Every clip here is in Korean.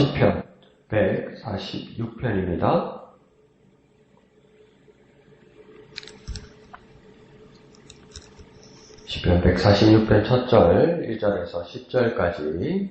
시편 146편입니다. 시편 146편 첫절 1절에서 10절까지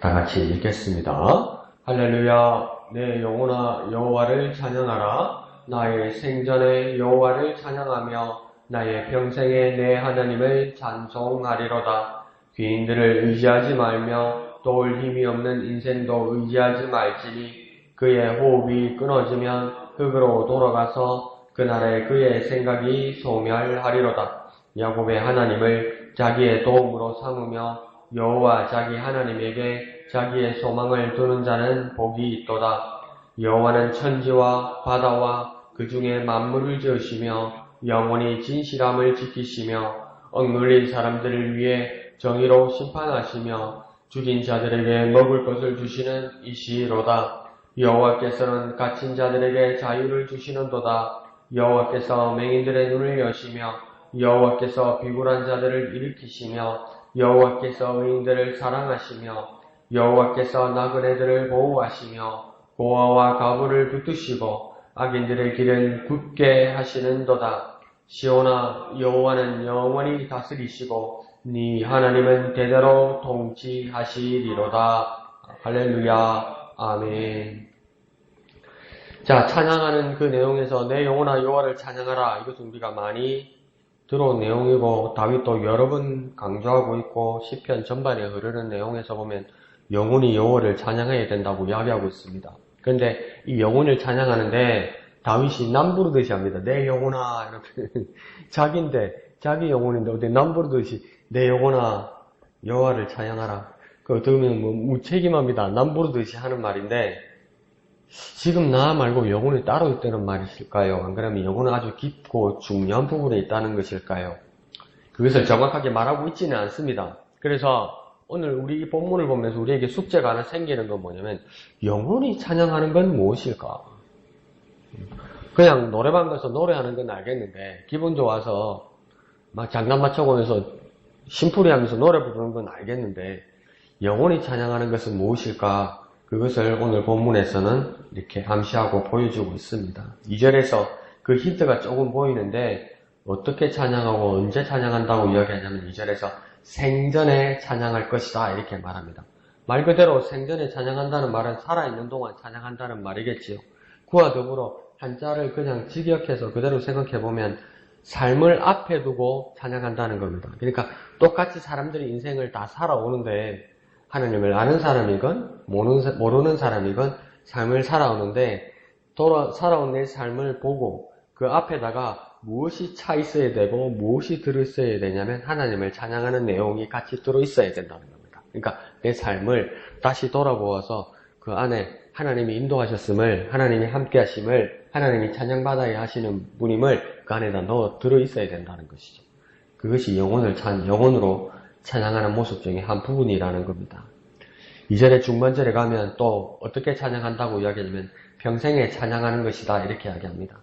다같이 읽겠습니다. 할렐루야. 내 영혼아 여호와를 찬양하라. 나의 생전에 여호와를 찬양하며 나의 평생에 내 하나님을 찬송하리로다. 귀인들을 의지하지 말며 도울 힘이 없는 인생도 의지하지 말지니 그의 호흡이 끊어지면 흙으로 돌아가서 그날에 그의 생각이 소멸하리로다. 야곱의 하나님을 자기의 도움으로 삼으며 여호와 자기 하나님에게 자기의 소망을 두는 자는 복이 있도다. 여호와는 천지와 바다와 그 중에 만물을 지으시며 영원히 진실함을 지키시며 억눌린 사람들을 위해 정의로 심판하시며 죽인 자들에게 먹을 것을 주시는 이시로다. 여호와께서는 갇힌 자들에게 자유를 주시는도다. 여호와께서 맹인들의 눈을 여시며 여호와께서 비굴한 자들을 일으키시며 여호와께서 의인들을 사랑하시며 여호와께서 나그네들을 보호하시며 고아와 과부를 붙드시고 악인들의 길은 굳게 하시는도다. 시온아 여호와는 영원히 다스리시고 네 하나님은 대대로 통치하시리로다. 할렐루야. 아멘. 자, 찬양하는 그 내용에서 내 영혼아 여호와를 찬양하라. 이것은 우리가 많이 들어온 내용이고 다윗도 여러 번 강조하고 있고 시편 전반에 흐르는 내용에서 보면 영혼이 여호와를 찬양해야 된다고 이야기하고 있습니다. 그런데 이 영혼을 찬양하는데 다윗이 남부르듯이 합니다. 내 영혼아 이렇게 자기인데 자기 영혼인데 어디 남부르듯이 내 영혼아 여호와를 찬양하라. 그 들으면 뭐 무책임합니다. 남부르듯이 하는 말인데 지금 나 말고 영혼이 따로 있다는 말이실까요? 안 그러면 영혼은 아주 깊고 중요한 부분에 있다는 것일까요? 그것을 정확하게 말하고 있지는 않습니다. 그래서 오늘 우리 이 본문을 보면서 우리에게 숙제가 하나 생기는 건 뭐냐면 영혼이 찬양하는 건 무엇일까? 그냥 노래방 가서 노래하는 건 알겠는데 기분 좋아서 막 장난 맞춰보면서 심풀이 하면서 노래 부르는 건 알겠는데 영혼이 찬양하는 것은 무엇일까? 그것을 오늘 본문에서는 이렇게 암시하고 보여주고 있습니다. 2절에서 그 힌트가 조금 보이는데 어떻게 찬양하고 언제 찬양한다고 이야기하냐면 2절에서 생전에 찬양할 것이다 이렇게 말합니다. 말 그대로 생전에 찬양한다는 말은 살아있는 동안 찬양한다는 말이겠지요. 그와 더불어 한자를 그냥 직역해서 그대로 생각해보면 삶을 앞에 두고 찬양한다는 겁니다. 그러니까 똑같이 사람들이 인생을 다 살아오는데 하나님을 아는 사람이건 모르는 사람이건 삶을 살아오는데 살아온 내 삶을 보고 그 앞에다가 무엇이 차 있어야 되고 무엇이 들어있어야 되냐면 하나님을 찬양하는 내용이 같이 들어있어야 된다는 겁니다. 그러니까 내 삶을 다시 돌아보아서 그 안에 하나님이 인도하셨음을 하나님이 함께하심을 하나님이 찬양받아야 하시는 분임을 그 안에다 넣어 들어있어야 된다는 것이죠. 그것이 영혼으로 찬양하는 모습 중에 한 부분이라는 겁니다. 2절의 중반절에 가면 또 어떻게 찬양한다고 이야기하냐면 평생에 찬양하는 것이다 이렇게 이야기합니다.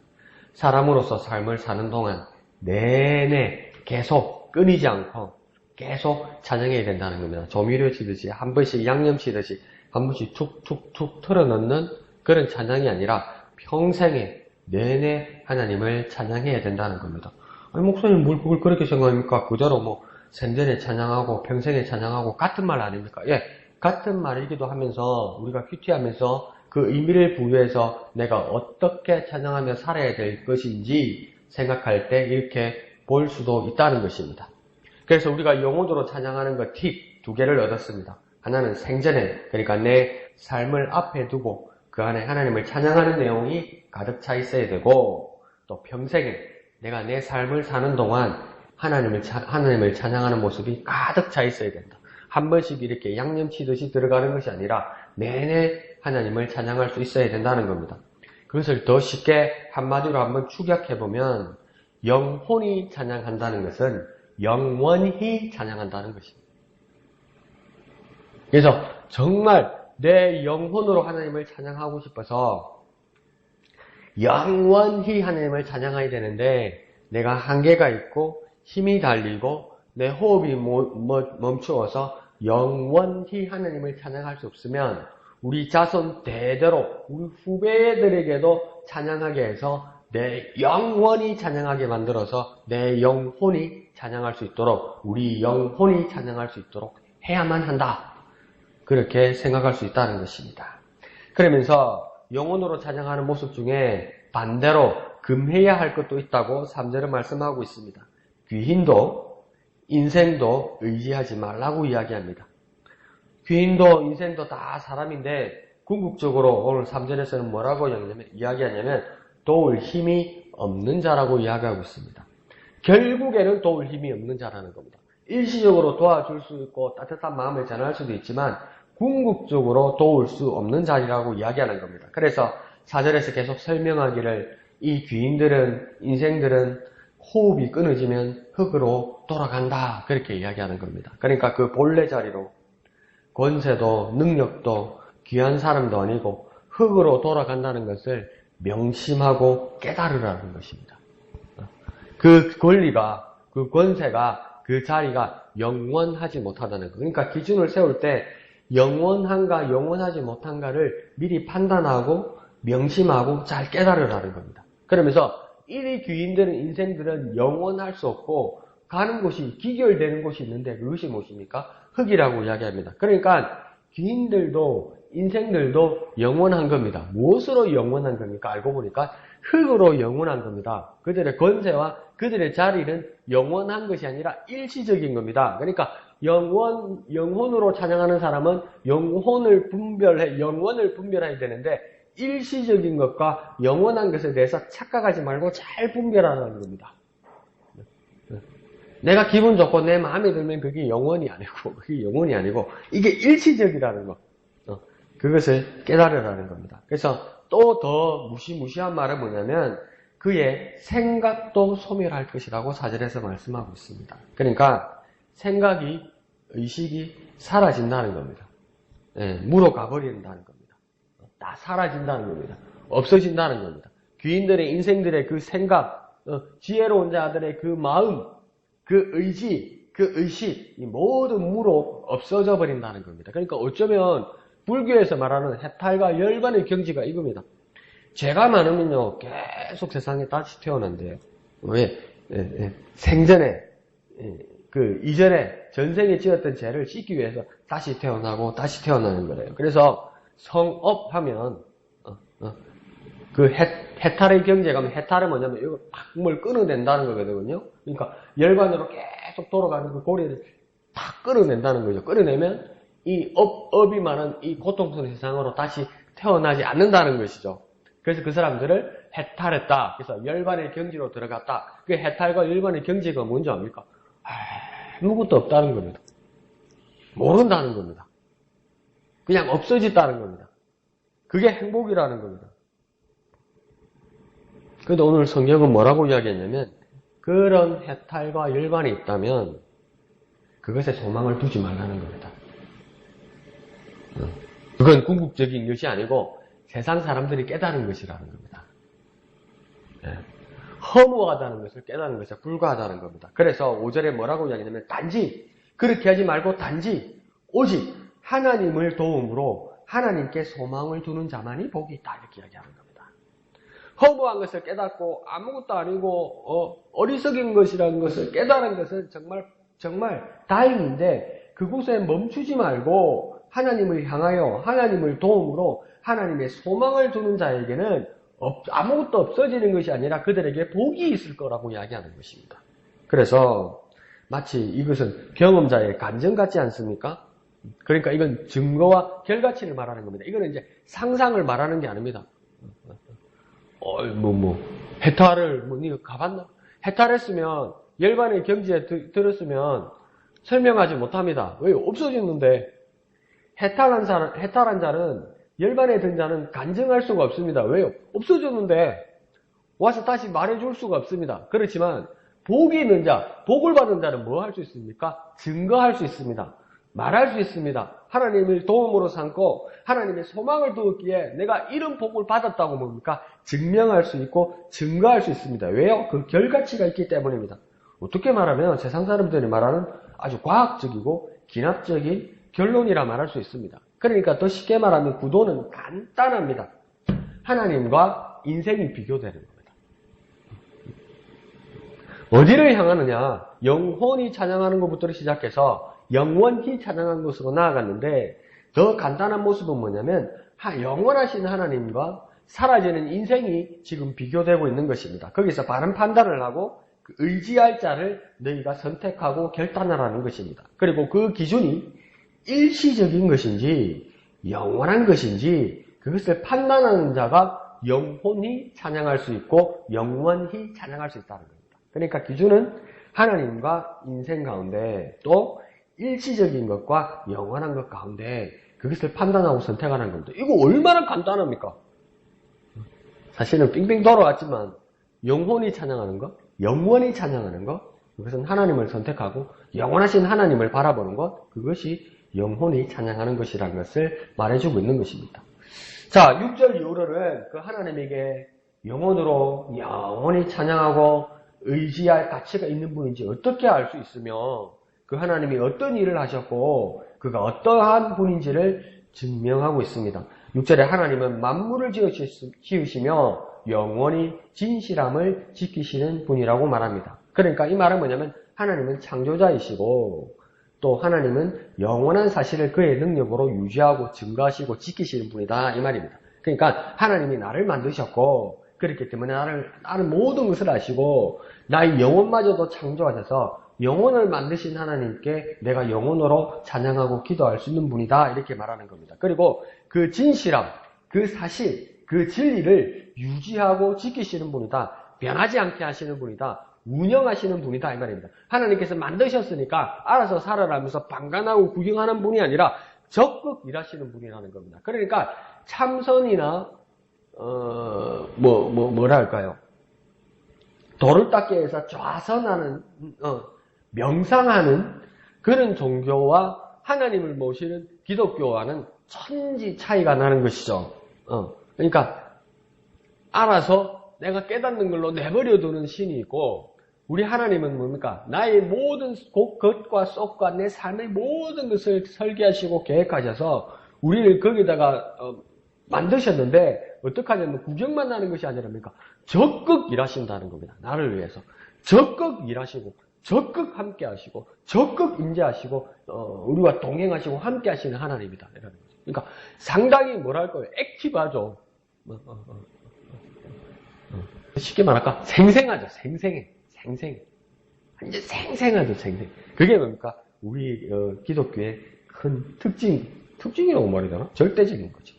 사람으로서 삶을 사는 동안 내내 계속 끊이지 않고 계속 찬양해야 된다는 겁니다. 조미료 치듯이 한 번씩 양념 치듯이 한 번씩 툭툭툭 털어넣는 그런 찬양이 아니라 평생에 내내 하나님을 찬양해야 된다는 겁니다. 아니 목사님 뭘 그걸 그렇게 생각합니까? 그대로 뭐 생전에 찬양하고 평생에 찬양하고 같은 말 아닙니까? 예, 같은 말이기도 하면서 우리가 큐티하면서 그 의미를 부여해서 내가 어떻게 찬양하며 살아야 될 것인지 생각할 때 이렇게 볼 수도 있다는 것입니다. 그래서 우리가 영혼으로 찬양하는 것 팁 두 개를 얻었습니다. 하나는 생전에 그러니까 내 삶을 앞에 두고 그 안에 하나님을 찬양하는 내용이 가득 차 있어야 되고 또 평생에 내가 내 삶을 사는 동안 하나님을 찬양하는 모습이 가득 차 있어야 된다. 한 번씩 이렇게 양념치듯이 들어가는 것이 아니라 내내 하나님을 찬양할 수 있어야 된다는 겁니다. 그것을 더 쉽게 한마디로 한번 축약해보면 영혼이 찬양한다는 것은 영원히 찬양한다는 것입니다. 그래서 정말 내 영혼으로 하나님을 찬양하고 싶어서 영원히 하나님을 찬양해야 되는데 내가 한계가 있고 힘이 달리고 내 호흡이 멈추어서 영원히 하나님을 찬양할 수 없으면 우리 자손 대대로 우리 후배들에게도 찬양하게 해서 내 영원히 찬양하게 만들어서 내 영혼이 찬양할 수 있도록 우리 영혼이 찬양할 수 있도록 해야만 한다. 그렇게 생각할 수 있다는 것입니다. 그러면서 영혼으로 찬양하는 모습 중에 반대로 금해야 할 것도 있다고 3절은 말씀하고 있습니다. 귀hin도 인생도 의지하지 말라고 이야기합니다. 귀hin도 인생도 다 사람인데 궁극적으로 오늘 3절에서는 뭐라고 이야기하냐면 도울 힘이 없는 자라고 이야기하고 있습니다. 결국에는 도울 힘이 없는 자라는 겁니다. 일시적으로 도와줄 수 있고 따뜻한 마음을 전할 수도 있지만 궁극적으로 도울 수 없는 자리라고 이야기하는 겁니다. 그래서 4절에서 계속 설명하기를 이 귀인들은 인생들은 호흡이 끊어지면 흙으로 돌아간다 그렇게 이야기하는 겁니다. 그러니까 그 본래 자리로 권세도 능력도 귀한 사람도 아니고 흙으로 돌아간다는 것을 명심하고 깨달으라는 것입니다. 그 권리가 그 권세가 그 자리가 영원하지 못하다는 것. 그러니까 기준을 세울 때 영원한가 영원하지 못한가를 미리 판단하고 명심하고 잘 깨달으라는 겁니다. 그러면서 이 귀인들은 인생들은 영원할 수 없고 가는 곳이 기결되는 곳이 있는데 그것이 무엇입니까? 흙이라고 이야기합니다. 그러니까 귀인들도 인생들도 영원한 겁니다. 무엇으로 영원한 겁니까? 알고 보니까 흙으로 영원한 겁니다. 그들의 권세와 그들의 자리는 영원한 것이 아니라 일시적인 겁니다. 그러니까 영혼으로 찬양하는 사람은 영원을 분별해야 되는데 일시적인 것과 영원한 것에 대해서 착각하지 말고 잘 분별하라는 겁니다. 내가 기분 좋고 내 마음에 들면 그게 영원이 아니고 이게 일시적이라는 것. 그것을 깨달으라는 겁니다. 그래서 또 더 무시무시한 말은 뭐냐면 그의 생각도 소멸할 것이라고 4절에서 말씀하고 있습니다. 그러니까 생각이 의식이 사라진다는 겁니다. 물어가 버린다는 겁니다. 다 사라진다는 겁니다. 없어진다는 겁니다. 귀인들의 인생들의 그 생각, 지혜로운 자들의 그 마음, 그 의지, 그 의식 이 모든 무로 없어져 버린다는 겁니다. 그러니까 어쩌면 불교에서 말하는 해탈과 열반의 경지가 이겁니다. 죄가 많으면요 계속 세상에 다시 태어난대요. 왜? 생전에 그 이전에 전생에 지었던 죄를 씻기 위해서 다시 태어나고 다시 태어나는 거래요. 그래서 성업하면 그 해탈의 경지에 가면 해탈은 뭐냐면 이거 팍물 끊어낸다는 거거든요. 그러니까 열반으로 계속 돌아가는 그 고리를 탁 끊어낸다는 거죠. 끊어내면 이 업이 많은 이 고통스러운 세상으로 다시 태어나지 않는다는 것이죠. 그래서 그 사람들을 해탈했다. 그래서 열반의 경지로 들어갔다. 그 해탈과 열반의 경지가 뭔지 압니까? 아무것도 없다는 겁니다. 모른다는 겁니다. 그냥 없어졌다는 겁니다. 그게 행복이라는 겁니다. 그런데 오늘 성경은 뭐라고 이야기했냐면 그런 해탈과 열반이 있다면 그것에 소망을 두지 말라는 겁니다. 그건 궁극적인 것이 아니고 세상 사람들이 깨달은 것이라는 겁니다. 허무하다는 것을 깨달은 것에 불과하다는 겁니다. 그래서 5절에 뭐라고 이야기하냐면 단지 그렇게 하지 말고 단지 오직 하나님을 도움으로 하나님께 소망을 두는 자만이 복이 있다 이렇게 이야기하는 겁니다. 허무한 것을 깨닫고 아무것도 아니고 어리석은 것이라는 것을 깨달은 것은 정말 다행인데 그곳에 멈추지 말고 하나님을 향하여 하나님을 도움으로 하나님의 소망을 두는 자에게는 아무것도 없어지는 것이 아니라 그들에게 복이 있을 거라고 이야기하는 것입니다. 그래서 마치 이것은 경험자의 간증 같지 않습니까? 그러니까 이건 증거와 결과치를 말하는 겁니다. 이거는 이제 상상을 말하는 게 아닙니다. 해탈을 니가 가봤나? 해탈했으면 열반의 경지에 들었으면 설명하지 못합니다. 왜? 없어졌는데 해탈한 자는 열반에 든 자는 간증할 수가 없습니다. 왜요? 없어졌는데 와서 다시 말해줄 수가 없습니다. 그렇지만 복이 있는 자, 복을 받은 자는 뭐 할 수 있습니까? 증거할 수 있습니다. 말할 수 있습니다. 하나님을 도움으로 삼고 하나님의 소망을 두었기에 내가 이런 복을 받았다고 뭡니까? 증명할 수 있고 증거할 수 있습니다. 왜요? 그 결과치가 있기 때문입니다. 어떻게 말하면 세상 사람들이 말하는 아주 과학적이고 기납적인 결론이라 말할 수 있습니다. 그러니까 더 쉽게 말하면 구도는 간단합니다. 하나님과 인생이 비교되는 겁니다. 어디를 향하느냐? 영혼이 찬양하는 것부터 시작해서 영원히 찬양하는 것으로 나아갔는데 더 간단한 모습은 뭐냐면 영원하신 하나님과 사라지는 인생이 지금 비교되고 있는 것입니다. 거기서 바른 판단을 하고 의지할 자를 너희가 선택하고 결단하라는 것입니다. 그리고 그 기준이 일시적인 것인지 영원한 것인지 그것을 판단하는 자가 영혼히 찬양할 수 있고 영원히 찬양할 수 있다는 겁니다. 그러니까 기준은 하나님과 인생 가운데 또 일시적인 것과 영원한 것 가운데 그것을 판단하고 선택하는 겁니다. 이거 얼마나 간단합니까? 사실은 빙빙 돌아왔지만 영혼이 찬양하는 것, 영원히 찬양하는 것, 그것은 하나님을 선택하고 영원하신 하나님을 바라보는 것, 그것이 영혼이 찬양하는 것이라는 것을 말해주고 있는 것입니다. 자, 6절 이후로는 그 하나님에게 영혼으로 영원히 찬양하고 의지할 가치가 있는 분인지 어떻게 알 수 있으며 그 하나님이 어떤 일을 하셨고 그가 어떠한 분인지를 증명하고 있습니다. 6절에 하나님은 만물을 지으시며 영원히 진실함을 지키시는 분이라고 말합니다. 그러니까 이 말은 뭐냐면 하나님은 창조자이시고 또 하나님은 영원한 사실을 그의 능력으로 유지하고 증가하시고 지키시는 분이다 이 말입니다. 그러니까 하나님이 나를 만드셨고 그렇기 때문에 나를 모든 것을 아시고 나의 영혼마저도 창조하셔서 영혼을 만드신 하나님께 내가 영혼으로 찬양하고 기도할 수 있는 분이다 이렇게 말하는 겁니다. 그리고 그 진실함, 그 사실, 그 진리를 유지하고 지키시는 분이다. 변하지 않게 하시는 분이다. 운영하시는 분이다 이 말입니다. 하나님께서 만드셨으니까 알아서 살아가면서 방관하고 구경하는 분이 아니라 적극 일하시는 분이라는 겁니다. 그러니까 참선이나 뭐랄까요? 돌을 닦기 위해서 좌선하는 명상하는 그런 종교와 하나님을 모시는 기독교와는 천지 차이가 나는 것이죠. 그러니까 알아서 내가 깨닫는 걸로 내버려두는 신이 있고 우리 하나님은 뭡니까? 나의 모든 겉과 속과 내 삶의 모든 것을 설계하시고 계획하셔서 우리를 거기다가 만드셨는데 어떻게 하냐면 구경만 하는 것이 아니라 뭡니까? 적극 일하신다는 겁니다. 나를 위해서. 적극 일하시고 적극 함께 하시고 적극 임재하시고 우리와 동행하시고 함께 하시는 하나님이다. 이라는 거죠. 그러니까 상당히 뭐랄까요? 액티브하죠. 쉽게 말할까? 생생하죠. 생생해. 완전 생생하죠. 그게 뭡니까? 우리 기독교의 큰 특징이라고 말해야 되나? 절대적인 거죠.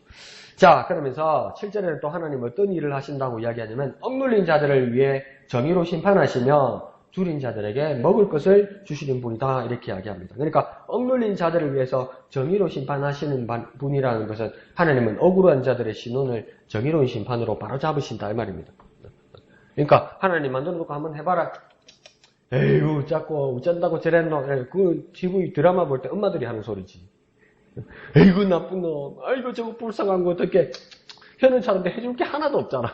자, 그러면서 7절에는 또 하나님 어떤 일을 하신다고 이야기하냐면 억눌린 자들을 위해 정의로 심판하시며 줄인 자들에게 먹을 것을 주시는 분이다 이렇게 이야기합니다. 그러니까 억눌린 자들을 위해서 정의로 심판하시는 분이라는 것은 하나님은 억울한 자들의 신원을 정의로운 심판으로 바로잡으신다 이 말입니다. 그러니까 하나님 만들어놓고 한번 해봐라. 에휴 자꾸 어쩐다고 저랬노. 그 TV 드라마 볼 때 엄마들이 하는 소리지. 에이구 나쁜 놈. 아이고 저거 불쌍한 거 어떻게 혀는 차는데 해줄 게 하나도 없잖아.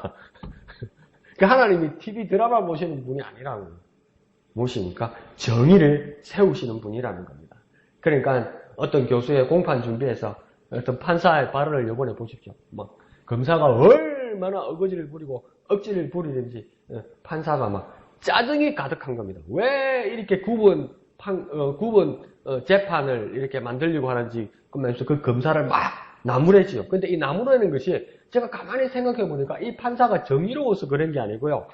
그 하나님이 TV 드라마 보시는 분이 아니라고. 무엇입니까? 정의를 세우시는 분이라는 겁니다. 그러니까 어떤 교수의 공판 준비해서 어떤 판사의 발언을 이번에 보십시오. 막 검사가 얼마나 어거지를 부리고 억지를 부리는지 판사가 막 짜증이 가득한 겁니다. 왜 이렇게 구분 재판을 이렇게 만들려고 하는지 그러면서 그 검사를 막 나무래지요. 근데 이 나무래는 것이 제가 가만히 생각해 보니까 이 판사가 정의로워서 그런 게 아니고요.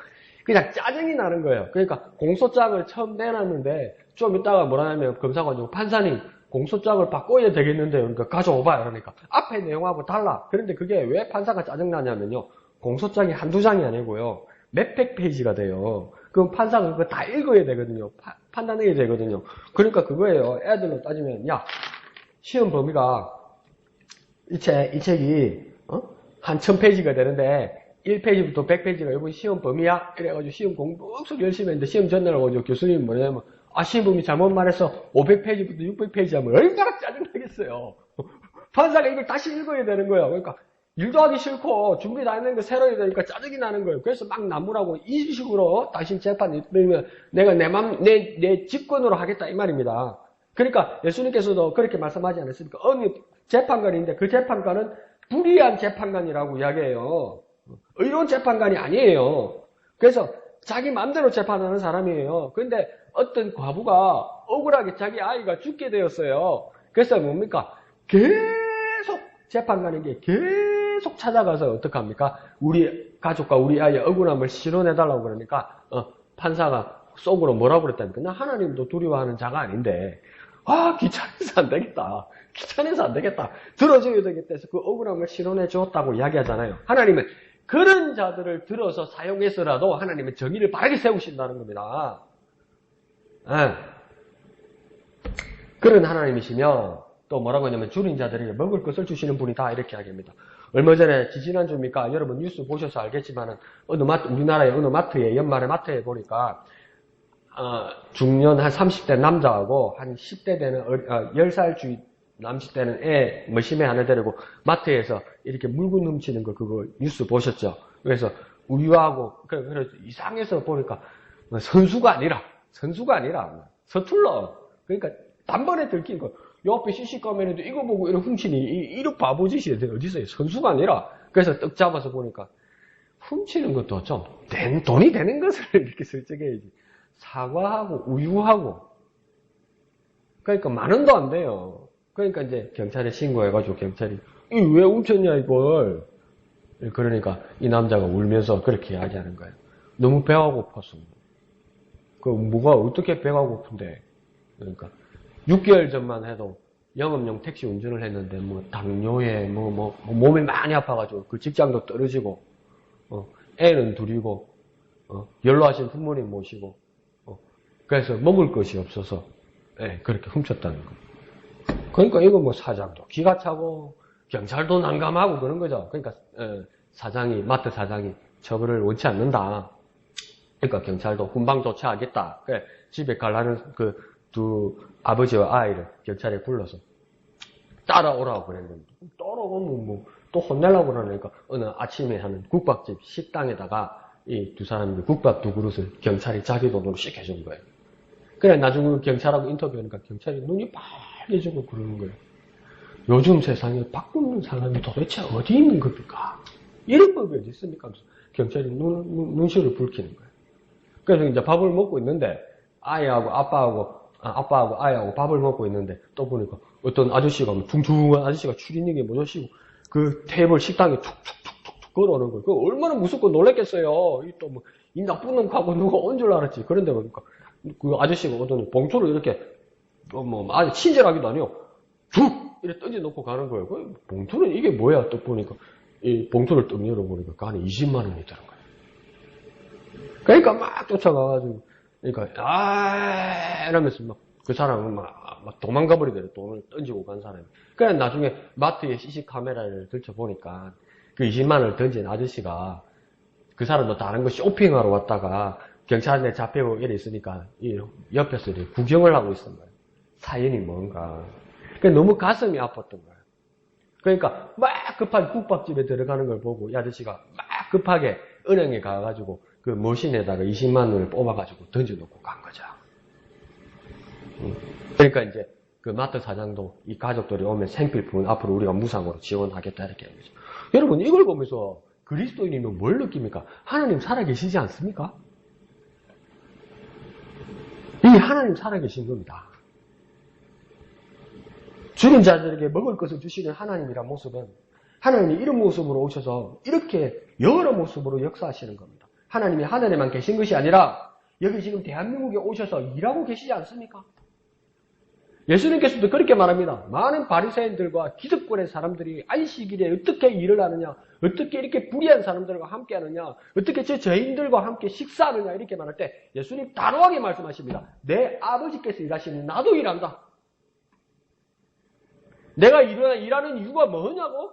그냥 짜증이 나는 거예요. 그러니까 공소장을 처음 내놨는데 좀 이따가 뭐라 하면 검사가 가지고 판사님 공소장을 바꿔야 되겠는데요. 그러니까 가져오봐. 그러니까 앞에 내용하고 달라. 그런데 그게 왜 판사가 짜증나냐면요. 공소장이 한두 장이 아니고요. 몇백 페이지가 돼요. 그럼 판사가 그거 다 읽어야 되거든요. 판단해야 되거든요. 그러니까 그거예요. 애들로 따지면 야 시험 범위가 이 책이 한 1000페이지가 되는데 1페이지부터 100페이지가 이번 시험 범위야? 이래가지고 시험 공부 억수로 열심히 했는데 시험 전날 와가지고 교수님이 뭐냐면 시험 범위 잘못 말해서 500페이지부터 600페이지 하면 얼마나 짜증나겠어요. 판사가 이걸 다시 읽어야 되는 거예요. 그러니까 일도 하기 싫고 준비 다 했는 거 새로 해야 되니까 짜증이 나는 거예요. 그래서 막 나무라고 이 식으로 당신 재판 내면 내가 내 직권으로 하겠다 이 말입니다. 그러니까 예수님께서도 그렇게 말씀하지 않았습니까? 어느 재판관이 있는데 그 재판관은 불의한 재판관이라고 이야기해요. 의로운 재판관이 아니에요. 그래서 자기 마음대로 재판하는 사람이에요. 그런데 어떤 과부가 억울하게 자기 아이가 죽게 되었어요. 그래서 뭡니까? 계속 재판관에게 계속 찾아가서 어떡합니까? 우리 가족과 우리 아이의 억울함을 실현해달라고 그러니까 판사가 속으로 뭐라고 그랬다니까? 나 하나님도 두려워하는 자가 아닌데 귀찮아서 안 되겠다. 귀찮아서 안 되겠다. 들어줘야 되겠다 해서 그 억울함을 실현해 주었다고 이야기하잖아요. 하나님은 그런 자들을 들어서 사용해서라도 하나님은 정의를 바르게 세우신다는 겁니다. 그런 하나님이시며 또 뭐라고 하냐면 줄인 자들에게 먹을 것을 주시는 분이다 이렇게 이야기합니다. 얼마 전에 지지난주입니까? 여러분 뉴스 보셔서 알겠지만은 우리나라의 어느 마트에 연말에 마트에 보니까 중년 한 30대 남자하고 한 10대 되는 10살 주위 남짓 되는 애 머시매 하나 데리고 마트에서 이렇게 물건 훔치는 거 그거 뉴스 보셨죠? 그래서 우유하고 그래서 이상해서 보니까 선수가 아니라 서툴러. 그러니까 단번에 들킨 거. 옆에 CC카메라도 이거 보고 이런 훔치니 이런 바보짓이 어디서 선수가 아니라. 그래서 떡 잡아서 보니까 훔치는 것도 좀 돈이 되는 것을 이렇게 설정해야지. 사과하고 우유하고. 그러니까 10,000원도 안 돼요. 그러니까 이제 경찰에 신고해가지고 경찰이 왜 훔쳤냐 이걸. 그러니까 이 남자가 울면서 그렇게 이야기하는 거예요. 너무 배가 고팠어. 뭐가 어떻게 배가 고픈데. 그러니까 6개월 전만 해도 영업용 택시 운전을 했는데 당뇨에 몸이 많이 아파가지고 그 직장도 떨어지고 애는 둘이고 연로하신 부모님 모시고 그래서 먹을 것이 없어서 그렇게 훔쳤다는 거예요. 그러니까 이거 사장도 기가 차고 경찰도 난감하고 그런 거죠. 그러니까 마트 사장이 처벌을 원치 않는다. 그러니까 경찰도 훈방 조치하겠다. 그래, 집에 가려는 그 두 아버지와 아이를 경찰에 불러서 따라오라고 그랬는데 따라오면 또 혼내려고 그러니까 어느 아침에 하는 국밥집 식당에다가 이 두 사람이 국밥 2그릇을 경찰이 자기 돈으로 시켜준 거예요. 그래 나중에 경찰하고 인터뷰하니까 경찰이 눈이 빨개지고 그러는 거예요. 요즘 세상에 바꾸는 사람이 도대체 어디 있는 겁니까? 이런 법이 어디 있습니까? 경찰이 눈시를 붉히는 거예요. 그래서 이제 밥을 먹고 있는데 아빠하고 아이하고 밥을 먹고 있는데 또 보니까 어떤 아저씨가 둥둥한 아저씨가 추리닝에 모자시고 그 테이블 식당에 툭툭툭툭 걸어오는 거예요. 그 얼마나 무섭고 놀랬겠어요. 이 나쁜 놈 가고 누가 온 줄 알았지. 그런데 보니까 그 아저씨가 어떤 봉투를 이렇게 아주 친절하기도 아니요. 툭 이렇게 던져놓고 가는 거예요. 그 봉투는 이게 뭐야? 또 보니까 이 봉투를 딱 열어보니까 그 안에 20만 원이 들은 거예요. 그러니까 막 쫓아가가지고 그러니까 이러면서 그 사람은 막 도망가 버리더래. 돈을 던지고 간 사람이. 그래 나중에 마트에 CC 카메라를 들춰보니까 그 20만 원을 던진 아저씨가 그 사람도 다른 거 쇼핑하러 왔다가 경찰에 잡히고 이래 있으니까 이 옆에서 이렇게 구경을 하고 있었던 거예요. 사연이 뭔가. 그러니까 너무 가슴이 아팠던 거예요. 그러니까 막 급하게 국밥집에 들어가는 걸 보고 이 아저씨가 막 급하게 은행에 가가지고 그 머신에다가 20만 원을 뽑아가지고 던져놓고 간 거죠. 그러니까 이제 그 마트 사장도 이 가족들이 오면 생필품은 앞으로 우리가 무상으로 지원하겠다 이렇게 하는 거죠. 여러분 이걸 보면서 그리스도인이면 뭘 느낍니까? 하나님 살아계시지 않습니까? 이 하나님 살아계신 겁니다. 죽은 자들에게 먹을 것을 주시는 하나님이란 모습은 하나님이 이런 모습으로 오셔서 이렇게 여러 모습으로 역사하시는 겁니다. 하나님이 하늘에만 계신 것이 아니라 여기 지금 대한민국에 오셔서 일하고 계시지 않습니까? 예수님께서도 그렇게 말합니다. 많은 바리새인들과 기득권의 사람들이 안식일에 어떻게 일을 하느냐, 어떻게 이렇게 불의한 사람들과 함께 하느냐, 어떻게 저 죄인들과 함께 식사하느냐 이렇게 말할 때 예수님 단호하게 말씀하십니다. 내 아버지께서 일하시니 나도 일한다. 내가 일하는 이유가 뭐냐고?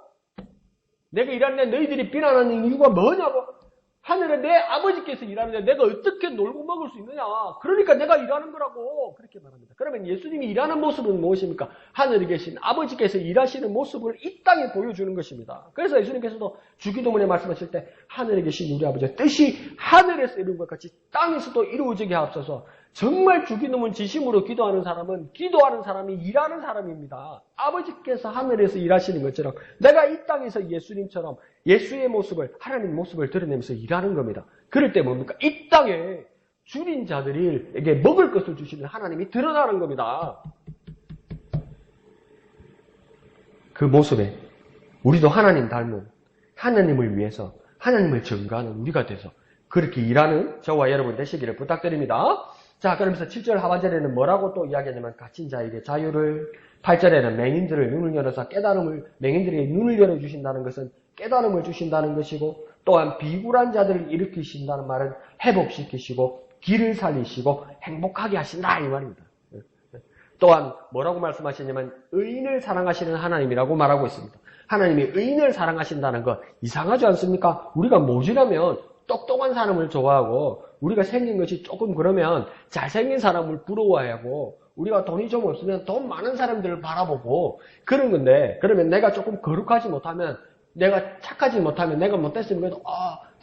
내가 일하는데 너희들이 비난하는 이유가 뭐냐고? 하늘에 내 아버지께서 일하는데 내가 어떻게 놀고 먹을 수 있느냐? 그러니까 내가 일하는 거라고 그렇게 말합니다. 그러면 예수님이 일하는 모습은 무엇입니까? 하늘에 계신 아버지께서 일하시는 모습을 이 땅에 보여주는 것입니다. 그래서 예수님께서도 주기도문에 말씀하실 때 하늘에 계신 우리 아버지의 뜻이 하늘에서 이룬 것 같이 땅에서도 이루어지게 하옵소서. 정말 주기도문 진심으로 기도하는 사람은 기도하는 사람이 일하는 사람입니다. 아버지께서 하늘에서 일하시는 것처럼 내가 이 땅에서 예수님처럼 예수의 모습을, 하나님의 모습을 드러내면서 일하는 겁니다. 그럴 때 뭡니까? 이 땅에 줄인 자들에게 먹을 것을 주시는 하나님이 드러나는 겁니다. 그 모습에 우리도 하나님 닮은, 하나님을 위해서 하나님을 증거하는 우리가 돼서 그렇게 일하는 저와 여러분 되시기를 부탁드립니다. 자, 그러면서 7절 하반절에는 뭐라고 또 이야기하냐면 갇힌 자에게 자유를, 8절에는 맹인들을 눈을 열어서 깨달음을, 맹인들에게 눈을 열어주신다는 것은 깨달음을 주신다는 것이고, 또한 비굴한 자들을 일으키신다는 말은 회복시키시고 길을 살리시고 행복하게 하신다 이 말입니다. 또한 뭐라고 말씀하시냐면 의인을 사랑하시는 하나님이라고 말하고 있습니다. 하나님이 의인을 사랑하신다는 것 이상하지 않습니까? 우리가 모질하면 똑똑한 사람을 좋아하고 우리가 생긴 것이 조금 그러면 잘생긴 사람을 부러워하고 우리가 돈이 좀 없으면 돈 많은 사람들을 바라보고 그런 건데, 그러면 내가 조금 거룩하지 못하면, 내가 착하지 못하면, 내가 못됐으면 그래도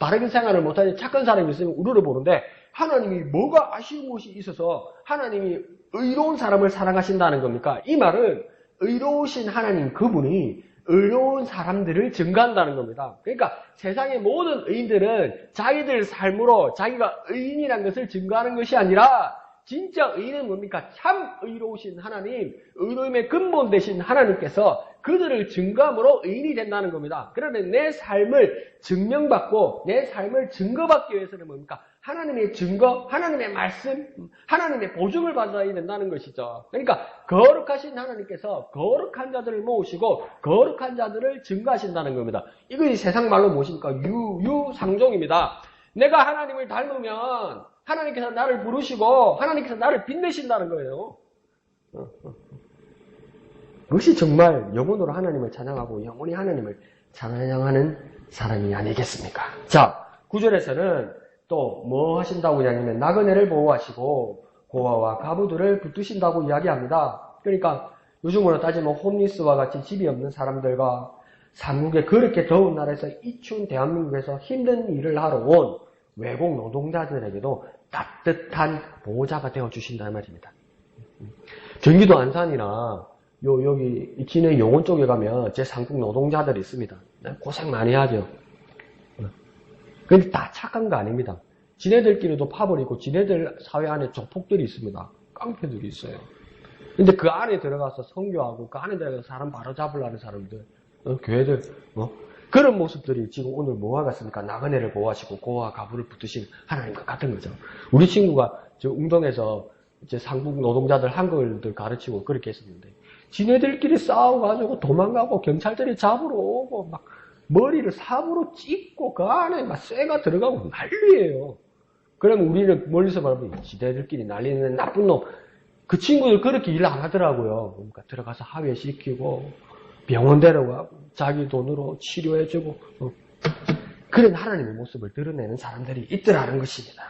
바르게 생활을 못하니 착한 사람이 있으면 우르르 보는데, 하나님이 뭐가 아쉬운 것이 있어서 하나님이 의로운 사람을 사랑하신다는 겁니까? 이 말은 의로우신 하나님 그분이 의로운 사람들을 증거한다는 겁니다. 그러니까 세상의 모든 의인들은 자기들 삶으로 자기가 의인이라는 것을 증거하는 것이 아니라 진짜 의인은 뭡니까? 참 의로우신 하나님, 의로움의 근본 되신 하나님께서 그들을 증거함으로 의인이 된다는 겁니다. 그러면 내 삶을 증명받고 내 삶을 증거받기 위해서는 뭡니까? 하나님의 증거, 하나님의 말씀, 하나님의 보증을 받아야 된다는 것이죠. 그러니까 거룩하신 하나님께서 거룩한 자들을 모으시고 거룩한 자들을 증거하신다는 겁니다. 이것이 세상 말로 무엇입니까? 유상종입니다. 내가 하나님을 닮으면 하나님께서 나를 부르시고 하나님께서 나를 빛내신다는 거예요. 그것이 정말 영혼으로 하나님을 찬양하고 영원히 하나님을 찬양하는 사람이 아니겠습니까? 자, 9절에서는 또 뭐 하신다고 이야기하면 나그네를 보호하시고 고아와 가부들을 붙드신다고 이야기합니다. 그러니까 요즘으로 따지면 홈리스와 같이 집이 없는 사람들과 삼국에 그렇게 더운 나라에서 이 추운 대한민국에서 힘든 일을 하러 온 외국 노동자들에게도 따뜻한 보호자가 되어주신다는 말입니다. 경기도 안산이나 여기 진해 용원 쪽에 가면 제 삼국 노동자들이 있습니다. 고생 많이 하죠. 근데 다 착한 거 아닙니다. 지네들끼리도 파버리고 지네들 사회 안에 조폭들이 있습니다. 깡패들이 있어요. 근데 그 안에 들어가서 선교하고 그 안에 들어가서 사람 바로잡으려는 사람들, 교회들, 그런 모습들이 지금 오늘 뭐와 같습니까? 나그네를 보호하시고 고아 가부를 붙드신 하나님과 같은 거죠. 우리 친구가 저 웅동에서 이제 상국 노동자들 한글들 가르치고 그렇게 했었는데 지네들끼리 싸워가지고 도망가고 경찰들이 잡으러 오고 막 머리를 삽으로 찢고 그 안에 막 쇠가 들어가고 난리예요. 그러면 우리는 멀리서 바라보면 지네들끼리 난리는 나쁜 놈. 그 친구들 그렇게 일 안 하더라고요. 그러니까 들어가서 하회시키고 병원 데려가고 자기 돈으로 치료해주고 그런 하나님의 모습을 드러내는 사람들이 있더라는 것입니다.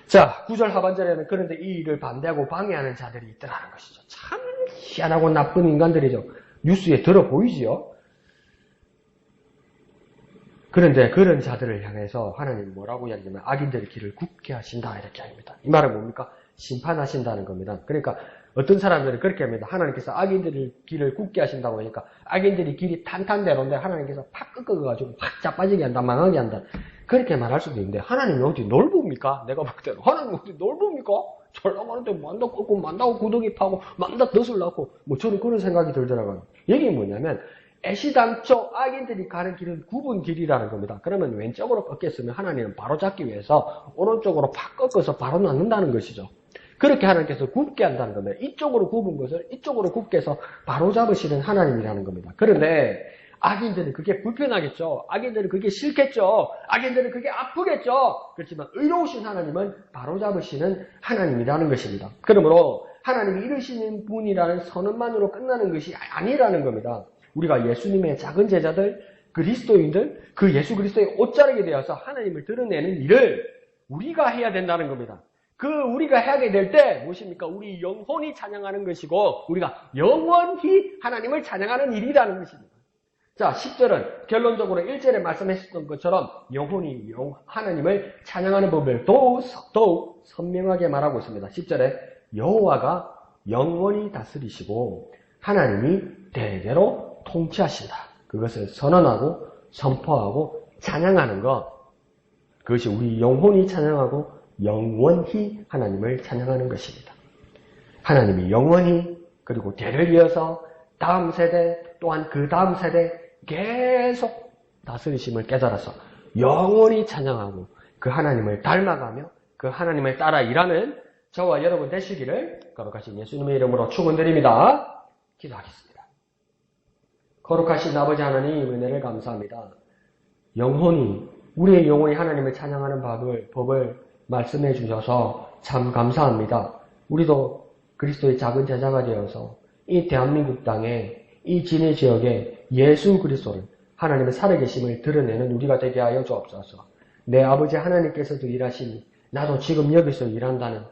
자, 9절 하반절에는 그런데 이 일을 반대하고 방해하는 자들이 있더라는 것이죠. 참 희한하고 나쁜 인간들이죠. 뉴스에 들어 보이지요? 그런데 그런 자들을 향해서 하나님이 뭐라고 이야기하면 악인들의 길을 굽게 하신다 이렇게 합니다. 이 말은 뭡니까? 심판하신다는 겁니다. 그러니까 어떤 사람들은 그렇게 합니다. 하나님께서 악인들의 길을 굽게 하신다고 하니까 악인들이 길이 탄탄대로인데 하나님께서 팍 꺾어가지고 팍 자빠지게 한다, 망하게 한다. 그렇게 말할 수도 있는데 하나님이 어디 넓습니까? 내가 볼 때는 하나님이 어디 넓습니까? 철렁하는데 만다 꺾고 만다고 구덩이 파고 만다 덫을 낳고 뭐 저는 그런 생각이 들더라고요. 이게 뭐냐면 애시당초 악인들이 가는 길은 굽은 길이라는 겁니다. 그러면 왼쪽으로 꺾였으면 하나님은 바로 잡기 위해서 오른쪽으로 팍 꺾어서 바로 놔는다는 것이죠. 그렇게 하나님께서 굽게 한다는 겁니다. 이쪽으로 굽은 것을 이쪽으로 굽게 해서 바로 잡으시는 하나님이라는 겁니다. 그런데 악인들은 그게 불편하겠죠. 악인들은 그게 싫겠죠. 악인들은 그게 아프겠죠. 그렇지만 의로우신 하나님은 바로 잡으시는 하나님이라는 것입니다. 그러므로 하나님이 이루시는 분이라는 선언만으로 끝나는 것이 아니라는 겁니다. 우리가 예수님의 작은 제자들, 그리스도인들, 그 예수 그리스도의 옷자르게 되어서 하나님을 드러내는 일을 우리가 해야 된다는 겁니다. 그 우리가 하게 될 때 무엇입니까? 우리 영혼이 찬양하는 것이고 우리가 영원히 하나님을 찬양하는 일이라는 것입니다. 자, 10절은 결론적으로 1절에 말씀하셨던 것처럼 영혼이 하나님을 찬양하는 법을 더욱 선명하게 말하고 있습니다. 10절에 여호와가 영원히 다스리시고 하나님이 대대로 통치하신다. 그것을 선언하고 선포하고 찬양하는 것, 그것이 우리 영혼이 찬양하고 영원히 하나님을 찬양하는 것입니다. 하나님이 영원히 그리고 대를 이어서 다음 세대 또한 그 다음 세대 계속 다스리심을 깨달아서 영원히 찬양하고 그 하나님을 닮아가며 그 하나님을 따라 일하는 저와 여러분 되시기를 거룩하신 예수님의 이름으로 축원드립니다. 기도하겠습니다. 거룩하신 아버지 하나님, 은혜를 감사합니다. 우리의 영혼이 하나님을 찬양하는 법을 말씀해 주셔서 참 감사합니다. 우리도 그리스도의 작은 제자가 되어서 이 대한민국 땅에 이 진해 지역에 예수 그리스도를, 하나님의 살아계심을 드러내는 우리가 되게 하여 주옵소서. 내 아버지 하나님께서도 일하시니 나도 지금 여기서 일한다는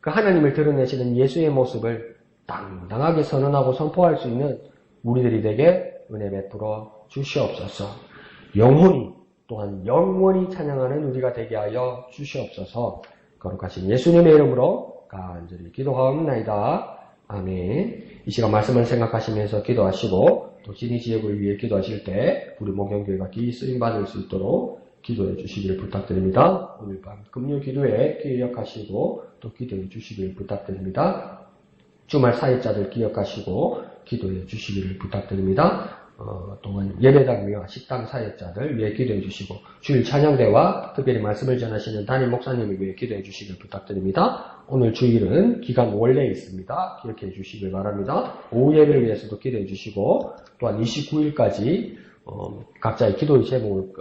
그 하나님을 드러내시는 예수의 모습을 당당하게 선언하고 선포할 수 있는 우리들이 되게 은혜 베풀어 주시옵소서. 또한 영원히 찬양하는 우리가 되게 하여 주시옵소서. 거룩하신 예수님의 이름으로 간절히 기도하옵나이다. 아멘. 이 시간 말씀을 생각하시면서 기도하시고 또 진희 지역을 위해 기도하실 때 우리 목영교회가 기이 쓰임받을 수 있도록 기도해 주시기를 부탁드립니다. 오늘 밤 금요 기도에 기억하시고 또 기도해 주시기를 부탁드립니다. 주말 사역자들 기억하시고 기도해 주시기를 부탁드립니다. 또한 예배당과 식당 사역자들 위해 기도해 주시고 주일 찬양대와 특별히 말씀을 전하시는 담임 목사님을 위해 기도해 주시길 부탁드립니다. 오늘 주일은 기간 원래 있습니다. 기억해 주시길 바랍니다. 오후 예배를 위해서도 기도해 주시고 또한 29일까지 각자의 기도의 제목을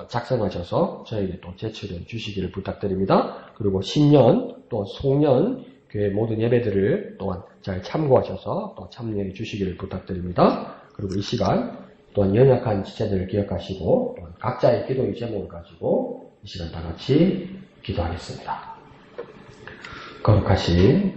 작성하셔서 저에게 또 제출해 주시기를 부탁드립니다. 그리고 신년 또 송년 교회 모든 예배들을 또한 잘 참고하셔서 또 참여해 주시기를 부탁드립니다. 그리고 이 시간 또한 연약한 지체들을 기억하시고 또한 각자의 기도의 제목을 가지고 이 시간 다 같이 기도하겠습니다. 거룩하신